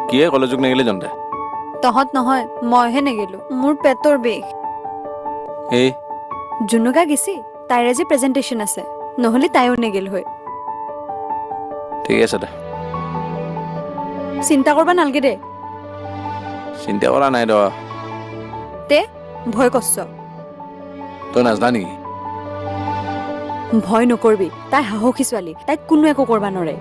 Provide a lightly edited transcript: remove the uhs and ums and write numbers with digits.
কিয়ে কলেজক নেগেলি জন্তে তহঁত নহয় মইহে নেগেলো মোৰ পেটৰ বিষ এই জুনুকা গেছি তাইৰ আজি প্ৰেজেণ্টেশ্যন আছে নহ'লে তাইও নেগেল হয় ঠিক আছে দে চিন্তা কৰবা নালগে দে চিন্তা কৰা নাই দ তে ভয় কৰছ তই নাজনা নেকি ভয় নকৰবি তাই সাহসী ছোৱালী তাইক কোনো একো কৰবা নৰে